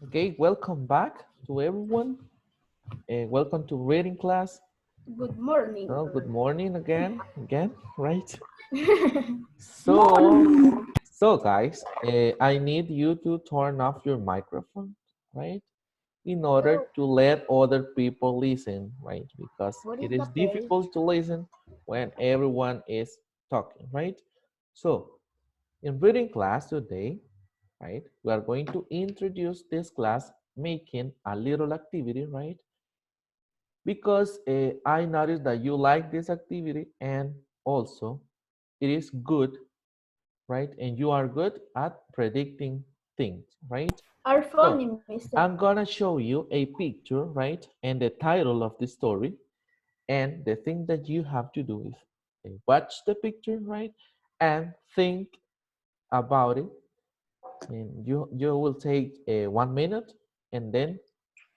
Okay, welcome back to everyone. Welcome to reading class. Good morning. Oh, good morning again, right? So guys, I need you to turn off your microphone, right? In order to let other people listen, right? Because What it is is the page? difficult to listen when everyone is talking, right? So, in reading class today, right, we are going to introduce this class making a little activity, right? Because I noticed that you like this activity and also it is good, right? And you are good at predicting things, right? Are So funny, mister. I'm gonna show you a picture, right? And the title of the story. And the thing that you have to do is watch the picture, right? And think about it. And you will take 1 minute and then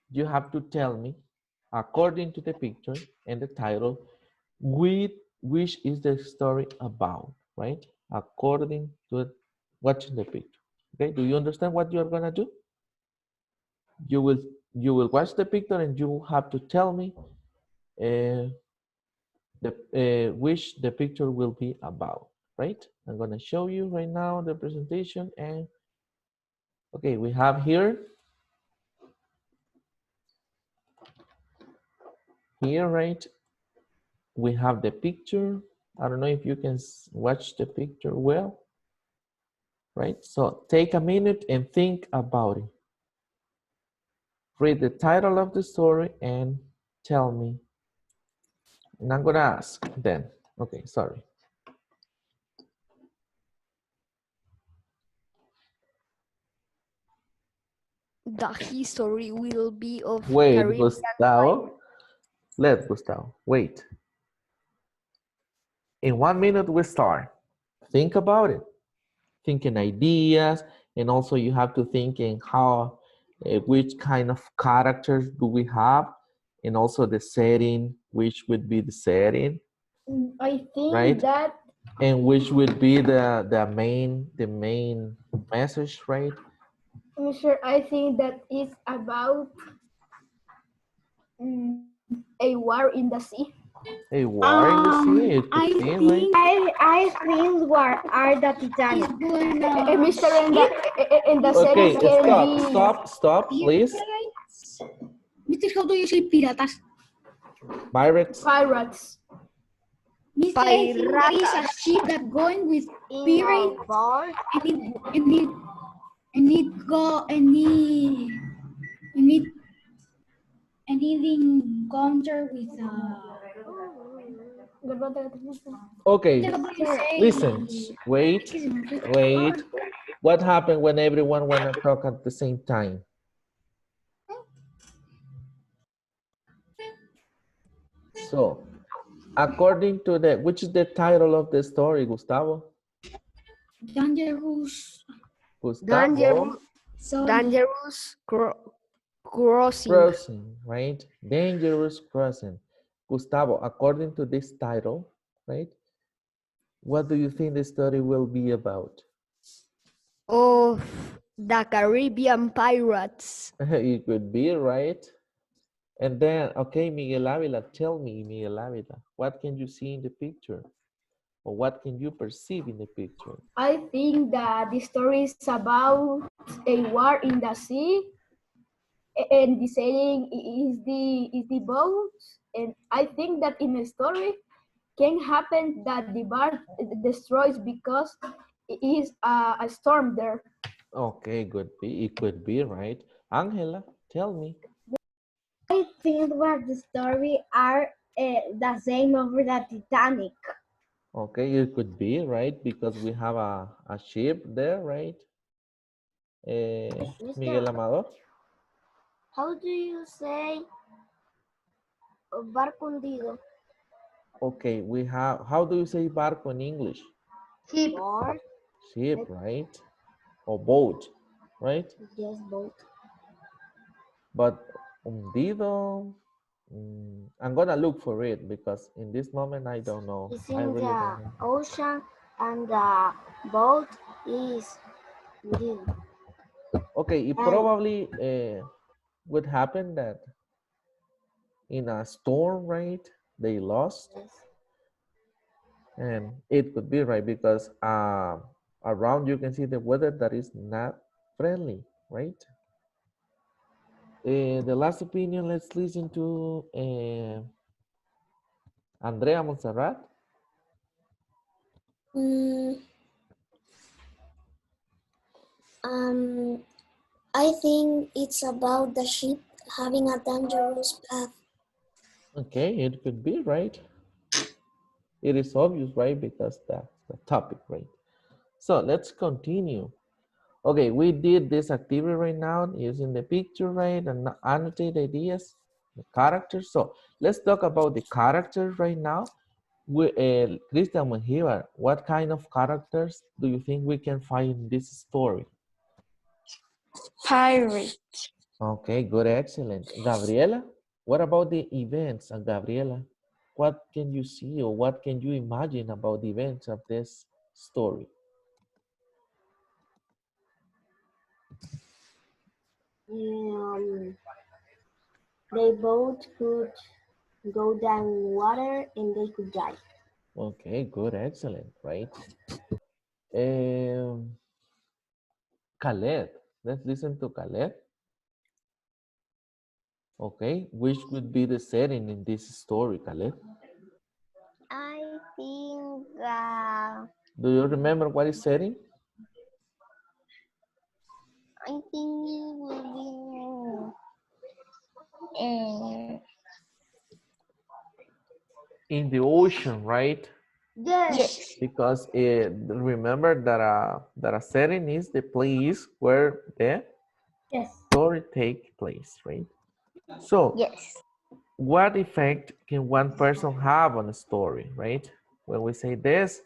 you have to tell me according to the picture and the title which is the story about, right? According to watching the picture. Okay, do you understand what you're gonna do? You will you will watch the picture and you have to tell me uh, which the picture will be about, right? I'm gonna show you right now the presentation and okay, we have here, right? We have the picture. I don't know if you can watch the picture well, right? So take a minute and think about it. Read the title of the story and tell me. And I'm gonna ask then. Okay, sorry. The history will be of Wait, Caribbean Gustavo. Let Gustavo. Wait. In 1 minute we start. Think about it. Thinking ideas, and also you have to think in how, which kind of characters do we have, and also the setting, which would be the setting, I think right? that And which would be the main message, right? Mister, I think that is about a war in the sea. A war in the sea, it I could be, right? think I think what are the Titanic? it's gonna Mister, in the Okay, series can stop, please. Mister, how do you say piratas? Pirates. pirates. Mister, I think that is a ship that going with pirates Bar? and it go and it encounter with Okay, Mister, how do you say? listen, wait. What happened when everyone wanna talk at the same time? So, according to the, which is the title of the story, Gustavo? Dangerous. Gustavo dangerous crossing. Crossing, right? Dangerous Crossing. Gustavo, according to this title, right? What do you think the story will be about? Of the Caribbean pirates. It could be, right? And then, okay, Miguel Avila, tell me, Miguel Avila, what can you see in the picture? Or what can you perceive in the picture? I think that the story is about a war in the sea, and the setting is the boat. And I think that in a story can happen that the bar destroys because it is a storm there. Okay, it could be, right? Angela, tell me. I think what the story are the same over the Titanic. Okay, it could be, right? Because we have a ship there, right? Miguel Mister, Amador. how do you say barco hundido? Okay, we have, how do you say barco in English? Ship. Board. Ship, right? Or boat, right? Yes, boat. But hundido, I'm gonna look for it because in this moment I don't know. It's I in really the don't know. ocean and the boat is hundido. Okay, it probably would happen that in a storm, right? They lost, and it could be right because around you can see the weather that is not friendly, right? The last opinion, let's listen to Andrea Montserrat. Mm, um, I think it's about the ship having a dangerous path. Okay, it could be right. It is obvious, right? Because that's the topic, right? So let's continue. Okay, we did this activity right now using the picture, right? And annotate ideas, the characters. So let's talk about the characters right now. Christian Mejia, what kind of characters do you think we can find in this story? Pirate. Okay, good, excellent. Gabriela, what about the events, Gabriela? What can you see or what can you imagine about the events of this story? They both could go down water and they could die. Okay, good, excellent, right? Um, Khaled, let's listen to Khaled. Okay, which would be the setting in this story, Khaled? I think Do you remember what is setting? it will be In the ocean, right? yes. Because remember that a setting is the place where the Yes. story take place, right? So, Yes. what effect can one person have on a story, right? When we say this,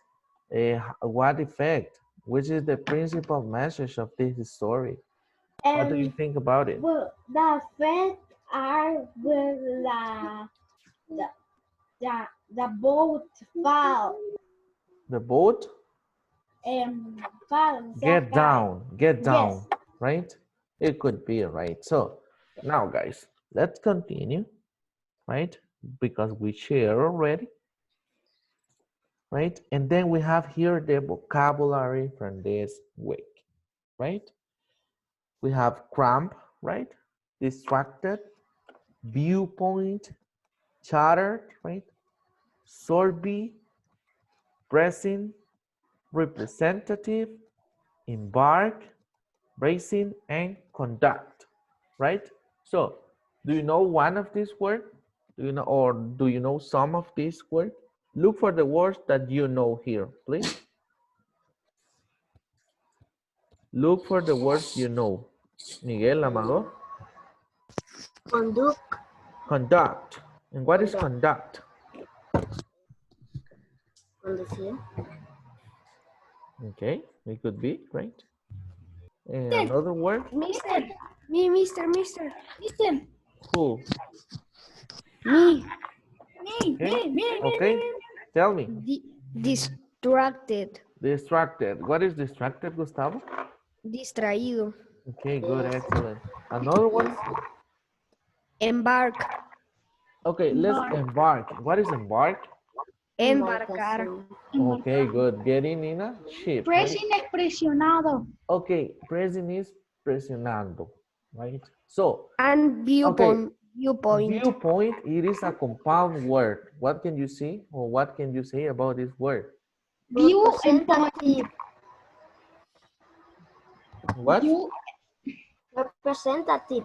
what effect? Which is the principal message of this story? What do you think about it? Well, the effects are with the, the boat fall The boat, fall get Yes. down, right? It could be, right? So, now guys, let's continue, right? Because we share already, right? And then we have here the vocabulary from this week, right? We have cramp, right? Distracted, viewpoint, chattered, right? Sorbet, pressing, representative, embark, bracing, and conduct, right? So, do you know one of these words? Do you know, or do you know some of these words? Look for the words that you know here, please. Look for the words you know. Miguel Amador. Conduct. Conduct. And what is conduct? Conducir. Okay, it could be, right? And another word? Mister. Mister. Who? Me. Okay, okay. Tell me. Distracted. Distracted. What is distracted, Gustavo? Distraído. Okay, good, excellent. Another one? Embark. Okay, let's embark. What is embark? Embarcar. Okay, good. Getting in a ship. Right? Pressing es presionado. Okay, pressing is presionando, right? So, And okay, viewpoint. viewpoint, it is a compound word. What can you see or what can you say about this word? View and point. Representative. What? View. Representative.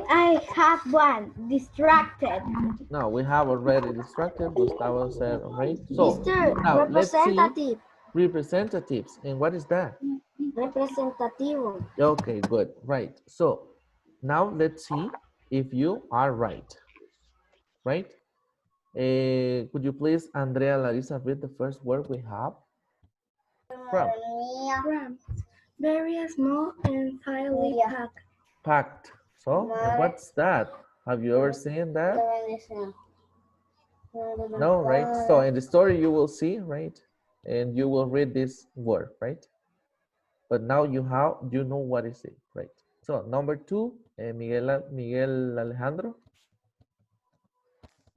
I have one. Distracted. No, we have already distracted. Gustavo said, right? So, Mr. now let's see Representative. representatives. And what is that? Representativo. Okay, good. Right. So, now let's see if you are right. Right? Could you please, Andrea Larissa, read the first word we have? From. Very small and tightly packed. Packed. So, and what's that? Have you ever seen that? No, right? So in the story you will see, right? And you will read this word, right? But now you know what is it, right? So number 2, Miguel Alejandro.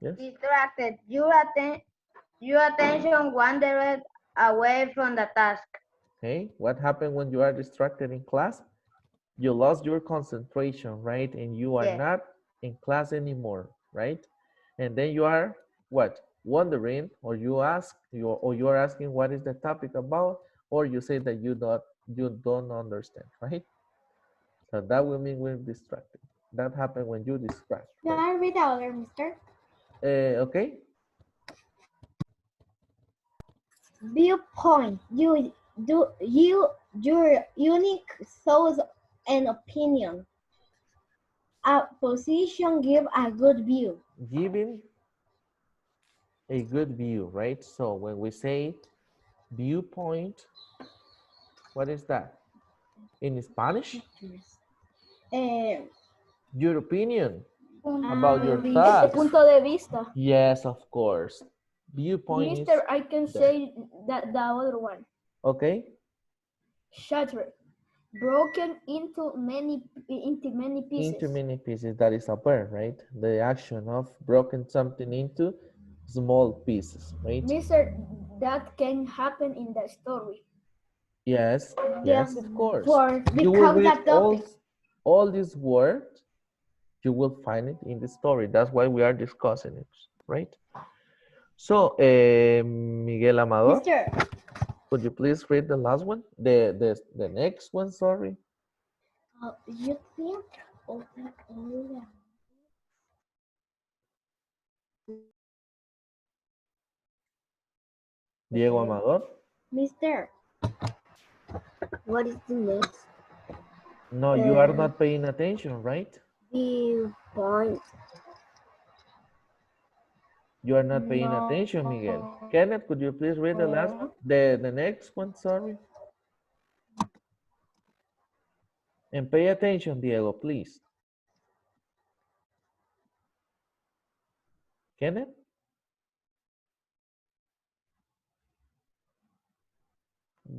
Yes. Distracted. Your attention wandered away from the task. Okay. What happened when you are distracted in class? You lost your concentration, right? And you are not in class anymore, right? And then you are what? Wondering, or you are asking what is the topic about, or you say that you don't understand, right? So that will mean we're distracted. That happens when you distract. Can I read the other, mister? Okay. Viewpoint. Your unique thoughts and opinion. A position give a good view. Giving a good view, right? So when we say viewpoint, what is that? In Spanish? Your opinion about your El thoughts. punto de vista. Yes, of course. Viewpoint Mister, is I can there. say that the other one. Okay. Shattered. Broken into many pieces. Into many pieces. That is a verb, right? The action of broken something into small pieces, right? Mister, that can happen in the story. Yes, yes, of course. You will Become read that topic. all these words, you will find it in the story. That's why we are discussing it, right? So, Miguel Amador, Mister, could you please read the last one? The next one, sorry. you think open all Diego Amador. Mister, what is the next? No, you are not paying attention, right? Viewpoint. You are not paying attention, Miguel. Kenneth, could you please read the last one? The next one, sorry. And pay attention, Diego, please. Kenneth?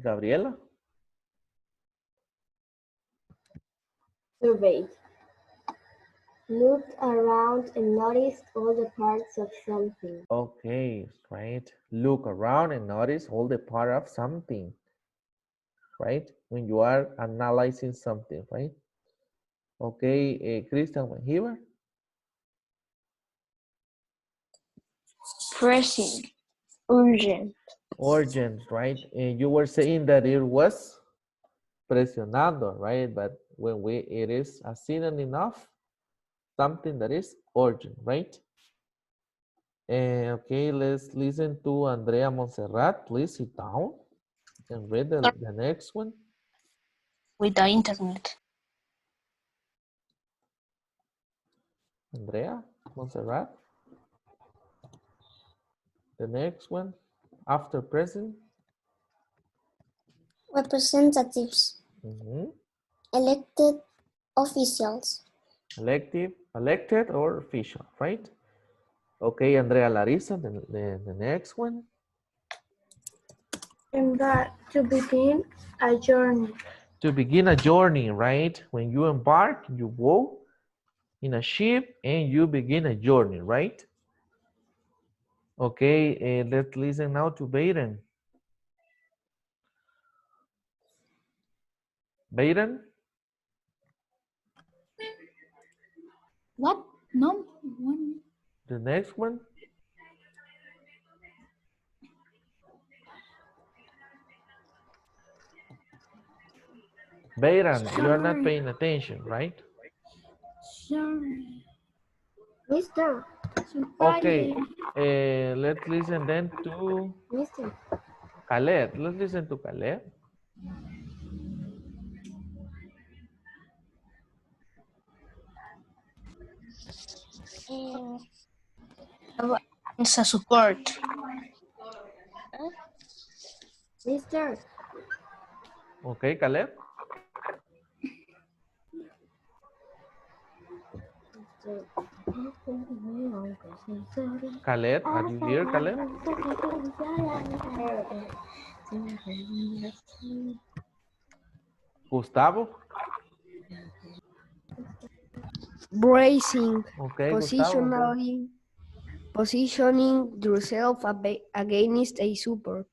Gabriela? Survey. Looked around and noticed all the parts of something. Okay, right. Look around and notice all the part of something, right? When you are analyzing something, right? Okay, Christian Wenhiver? Pressing. Urgent. Urgent, right? And you were saying that it was presionando, right? But when it is a synonym of something that is urgent, right? Okay, let's listen to Andrea Montserrat. Please sit down and read the next one. With the internet. Andrea Montserrat. The next one, after present. Representatives. Elected officials. Elected or official, right? Okay, Andrea Larissa, the next one. Embark, to begin a journey. To begin a journey, right? When you embark, you go in a ship and you begin a journey, right? Okay, let's listen now to Bayden. Bayden? What? No. One. The next one. Bayden, you are not paying attention, right? Sorry. Mister. Okay, let's listen then to Mister. Khaled. Let's listen to Khaled. It's a support. Mister. Okay, Khaled. Khaled, are you here, Khaled? Gustavo. Bracing. Okay, Gustavo. Good. Positioning yourself against a support.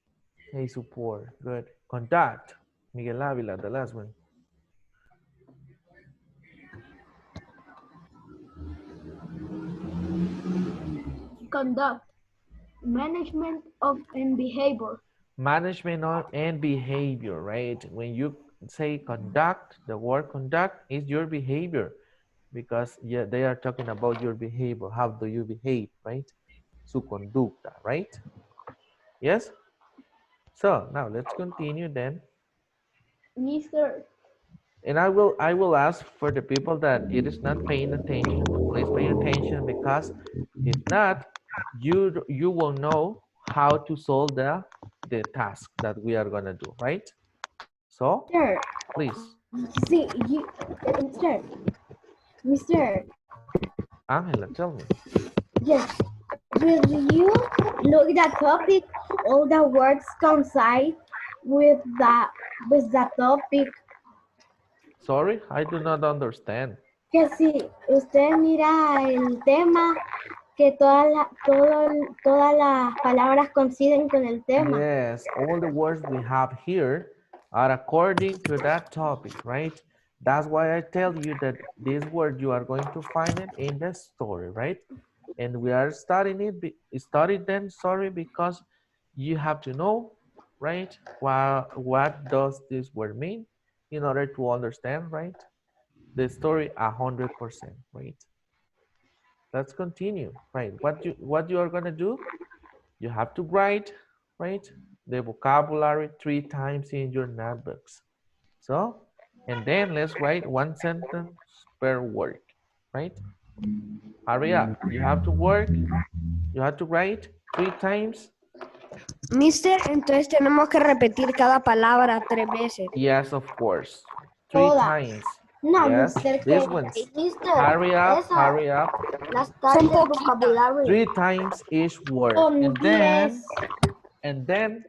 A support. Good. Conduct. Miguel Avila, the last one. Conduct. Management of and behavior. Management and behavior, right? When you say conduct, the word conduct is your behavior, because yeah, they are talking about your behavior. How do you behave, right? Su conducta, right? Yes? So now let's continue then. Mr. And I will ask for the people that it is not paying attention to please pay attention, because if not, you will know how to solve the task that we are gonna do, right? So Sir, please, see you, sir, Mr. Angela, tell me. Yes. Will you look at topic? All the words coincide with the topic. Sorry, I do not understand. Que si usted mira el tema, que todas las palabras coinciden con el tema. Yes, all the words we have here are according to that topic, right? That's why I tell you that this word you are going to find it in the story, right? And we are studying them, sorry, because you have to know, right? What does this word mean in order to understand, right? The story 100%, right? Let's continue, right? What you are gonna do? You have to write, right, the vocabulary 3 times in your notebooks. So, and then let's write 1 sentence per word, right? Hurry up. You have to work. You have to write 3 times. Mister, entonces tenemos que repetir cada palabra 3 veces. Yes, of course. 3 Todas. times. No, Yes, Mr. this que- one's. Mister, Hurry up, esa, hurry up. las Son tardes poquitas. vocabulario. 3 times each word. Con And then,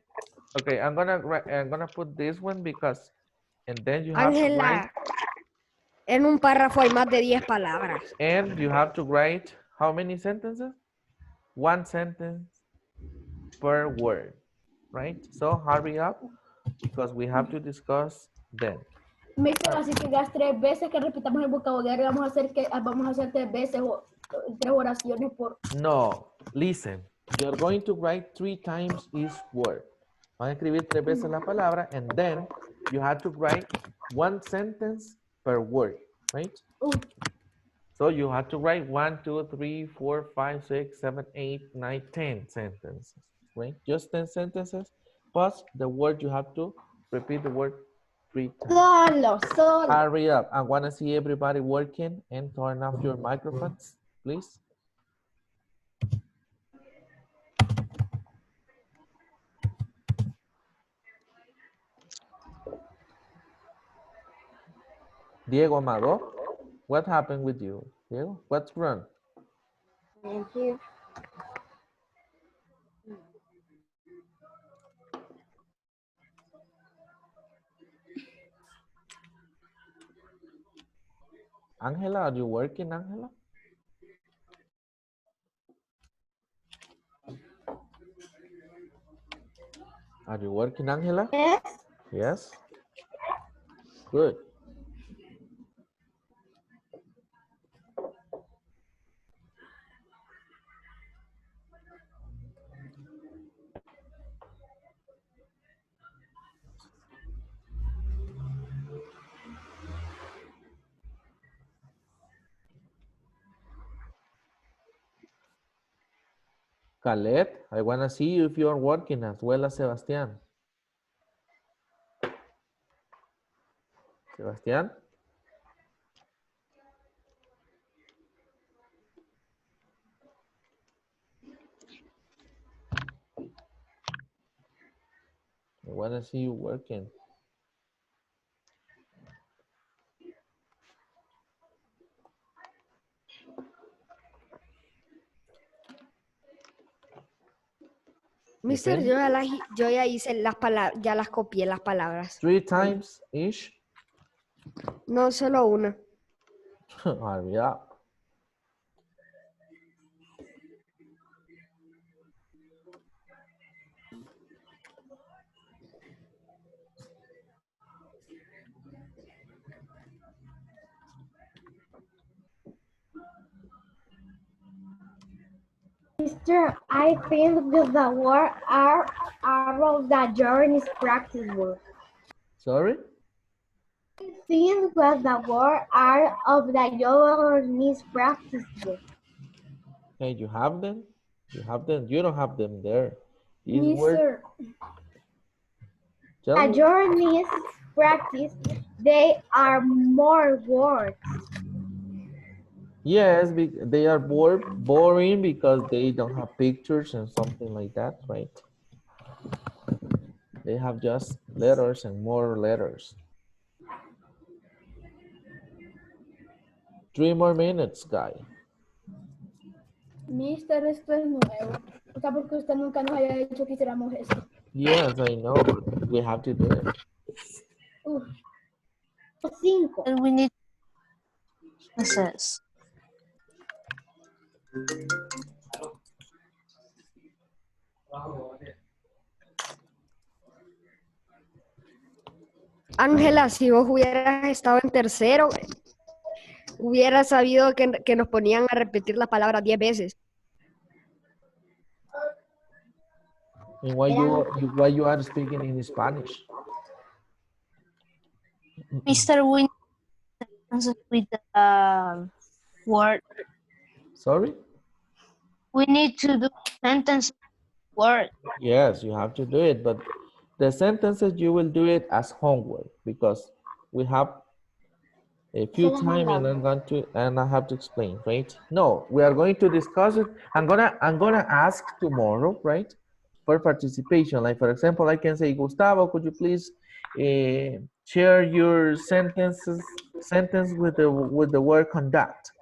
okay, I'm gonna put this one because, and then you have to write. Ángela, en un párrafo hay más de 10 palabras. And you have to write how many sentences? 1 sentence per word, right? So hurry up because we have to discuss them. Mister, así que las 3 veces que repitamos el vocabulario, vamos a hacer 3 veces o 3 oraciones por. No, listen. You're going to write 3 times each word. Van a escribir 3 veces la palabra, and then you have to write 1 sentence per word, right? So you have to write 1, 2, 3, 4, 5, 6, 7, 8, 9, 10 sentences, right? Just 10 sentences, plus the word you have to repeat the word 3 times. solo. Hurry up. I want to see everybody working and turn off your microphones, please. Diego Amado, what happened with you? Diego, what's wrong? Thank you. Angela, are you working, Angela? Are you working, Angela? Yes. Yes. Good. Khaled, I want to see you if you're working as well as Sebastián. Sebastián? I want to see you working. Mister, Okay. yo ya hice las palabras, ya las copié las palabras. 3 times each No, solo una. Hurry up. Mister, I think that the word are of the journey's practice word. Sorry? I think that the word are of the journey's practice word. Okay, you have them? You have them? You don't have them there. These words, Mr. tell The me. journey's practice, they are more words. Yes, they are boring because they don't have pictures and something like that, right? They have just letters and more letters. 3 more minutes, guy. Mister, esto es nuevo. O sea, porque usted nunca nos haya dicho que hiciéramos esto. Yes, I know, but we have to do it. Uf, 5. And we need sentences. Ángela, si vos hubieras estado en tercero, hubieras sabido que nos ponían a repetir la palabra 10 veces. And why you are speaking in Spanish? Mr. We need sentences with the word. Sorry? We need to do sentence word. Yes, you have to do it, but the sentences you will do it as homework because we have a few time and I have to explain, right? No, we are going to discuss it. I'm gonna ask tomorrow, right? For participation. Like for example, I can say, Gustavo, could you please share your sentence with the word conduct?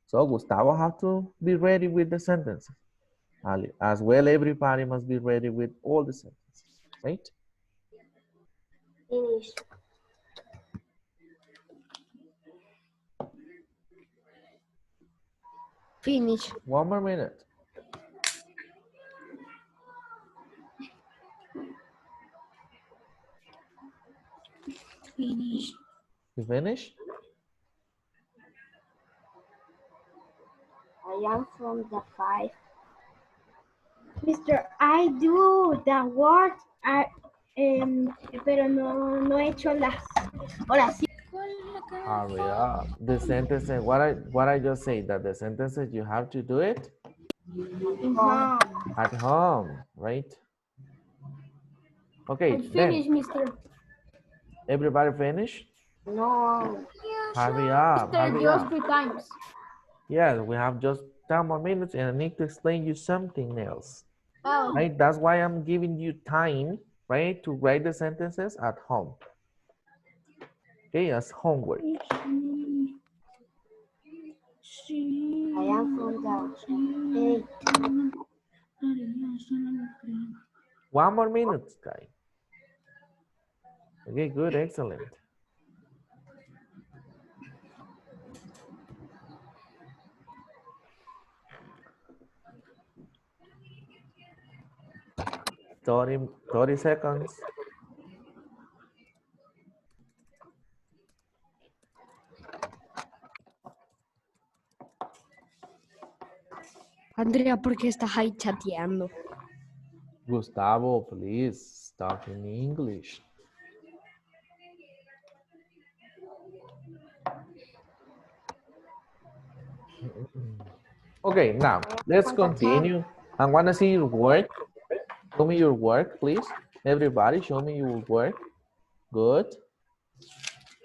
So Gustavo have to be ready with the sentences. As well, everybody must be ready with all the sentences, right? Finish. Finish. 1 more minute. Finish. You finish? I am from the 5. Mister, I do the word, pero no he hecho las oraciones. Hurry up. The sentences, what I just say, that the sentences you have to do it at home, right? Okay, finish, then Mister. everybody finish? No. Hurry up, Mister, hurry just up. 3 times. Yes, we have just 10 more minutes and I need to explain you something else. Oh. Right? That's why I'm giving you time, right, to write the sentences at home. Okay, as homework. I am from the 8. 1 more minute, guy. Okay, good, excellent. Thirty seconds. Andrea, ¿por qué estás ahí chateando? Gustavo, please talk in English. Okay, now let's continue. I want to see your work. Show me your work, please. Everybody, show me your work. Good.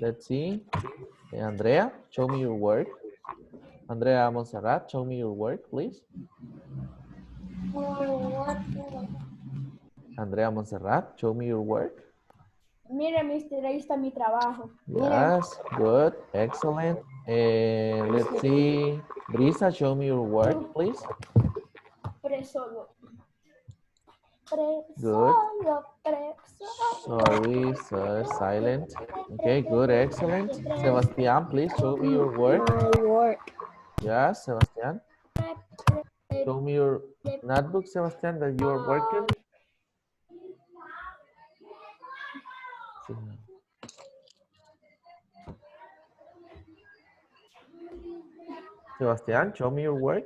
Let's see. Andrea, show me your work. Andrea Monserrat, show me your work, please. Andrea Monserrat, show me your work. Mire, Mister, ahí está mi trabajo. Yes, good, excellent. Let's see. Brisa, show me your work, please. Preso. Good. Sorry, sir. Silent. Okay, good. Excellent. Sebastian, please show me your work. My work. Yes, Sebastian. Show me your notebook, Sebastian, that you are working. Sebastian, show me your work.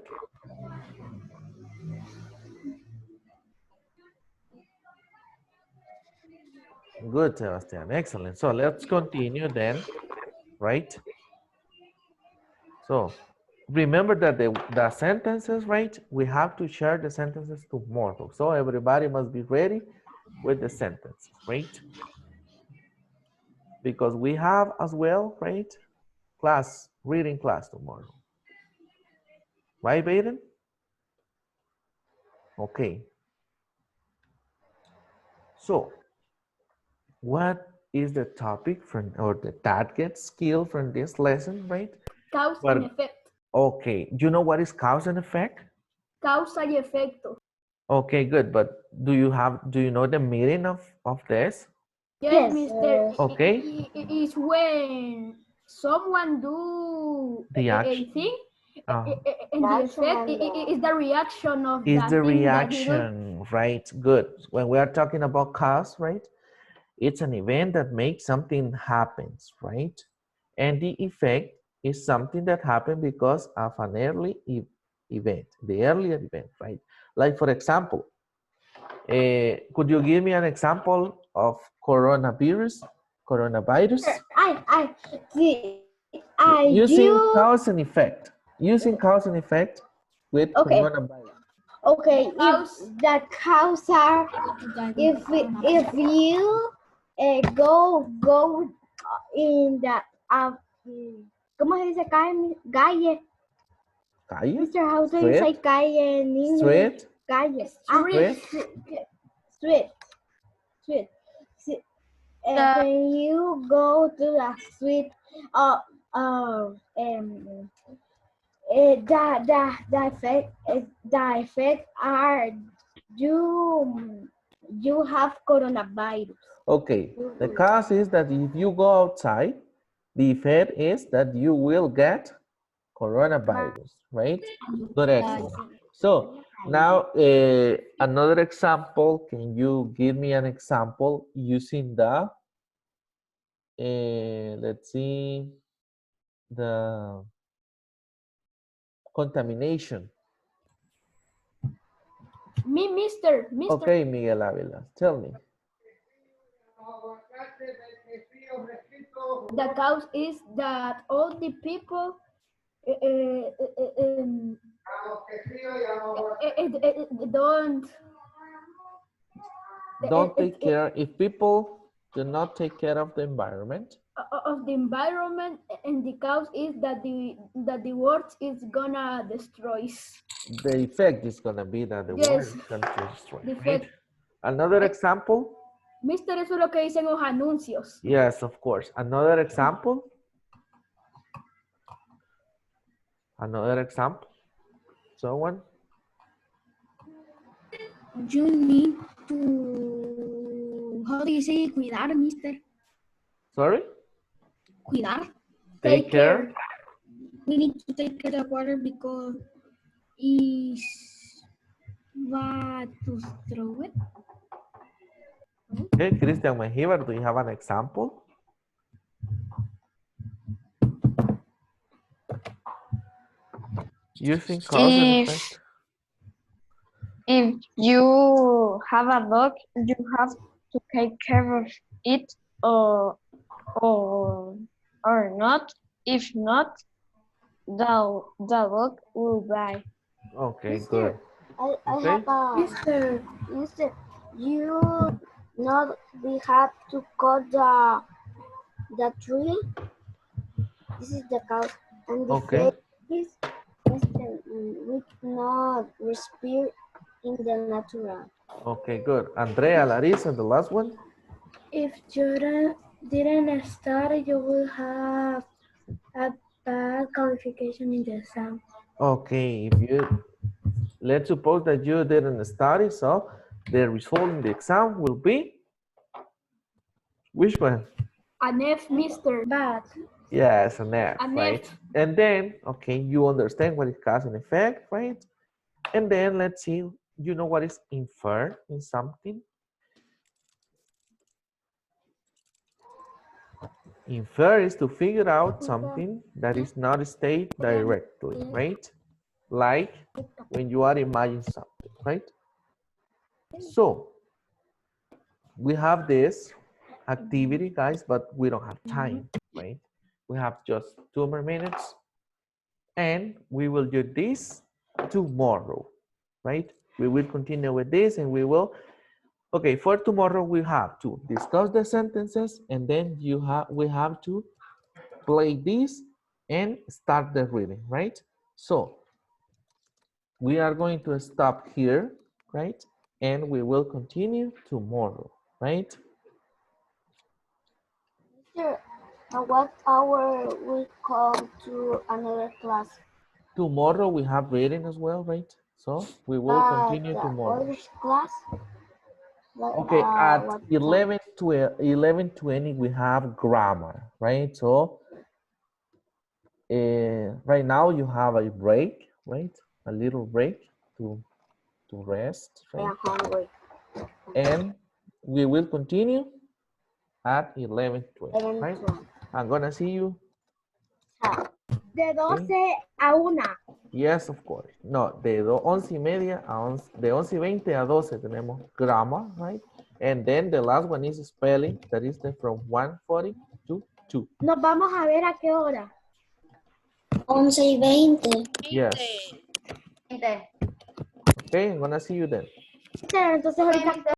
Good, Sebastian. Excellent. So let's continue then, right? So remember that the sentences, right? We have to share the sentences tomorrow. So everybody must be ready with the sentences, right? Because we have as well, right? Class, reading class tomorrow. Right, Baden? Okay. So what is the topic from, or the target skill from this lesson, right? Cause But, and effect. okay, you know what is cause and effect? Causa y efecto. Okay, good. But do you know the meaning of this? Yes, Yes. Mister. Okay. It's when someone do The a action. thing, Uh, and the Action effect and is the reaction of is that the thing that he do. reaction, right? Good. When we are talking about cause, right? It's an event that makes something happens, right? And the effect is something that happened because of an early event, the earlier event, right? Like for example, could you give me an example of coronavirus? I Using do. cause and effect. Using cause and effect with Okay. coronavirus. Okay, if Cause. the cows are, if you go in the ¿cómo se dice calle? Calle? Mr. How do you say Street? calle in English? Street? Calle. Street? Street. Street. Si- when you go to the street, the effect are you have coronavirus. Okay, the cause is that if you go outside, the effect is that you will get coronavirus, right? Good, excellent. So now another example, can you give me an example using the, let's see, the contamination? Mister. Okay, Miguel Avila, tell me. The cause is that all the people Don't take care, if people do not take care of the environment, of the environment, and the cause is that the world is gonna destroy. the effect is gonna be that the Yes. world is gonna destroy, The right? effect. Another example? Mister, eso es lo que dicen los anuncios. Yes, of course. Another example? Another example? Someone? You need to, how do you say cuidar, mister? Sorry? Cuidar. Take care. We need to take care of water because it's bad to throw it. Okay, Christian Mejibar, do you have an example? Using cause and effect? If you have a dog, you have to take care of it or not. If not, the dog will die. Okay, good. I Okay. have a Mister. You know we have to cut the tree. This is the cause, and the Okay. effect is Mister. We cannot respire in the natural. Okay, good. Andrea, Larissa, the last one? If you didn't start, you will have a bad qualification in the exam. Okay, if you, let's suppose that you didn't study, so the result in the exam will be, which one? An F, Mr. But Yes, an F, An right? F. And then, okay, you understand what is cause and effect, right? And then let's see, you know what is infer in something? Infer is to figure out something that is not stated directly, right? Like when you are imagining something, right? So we have this activity, guys, but we don't have time, right? We have just 2 more minutes, and we will do this tomorrow, right? We will continue with this, and we will. Okay, for tomorrow we have to discuss the sentences, and then we have to play this and start the reading, right? So we are going to stop here, right? And we will continue tomorrow, right? Sir, at what hour we come to another class? Tomorrow we have reading as well, right? So we will continue The tomorrow. English class? Okay, at What 11 to 11:20 we have grammar, right? So right now you have a break, right? A little break to rest, I right? am hungry. And we will continue at 11:20, right? 11:20. I'm gonna see you. De 12 a 1. Yes, of course. No, de 11:30 a 11, de 11:20 a 12 tenemos grammar, right? And then the last one is spelling, that is from 1:40 to 2. Nos vamos a ver a qué hora. 11:20. Yes. Okay, I'm gonna see you then. Entonces ahorita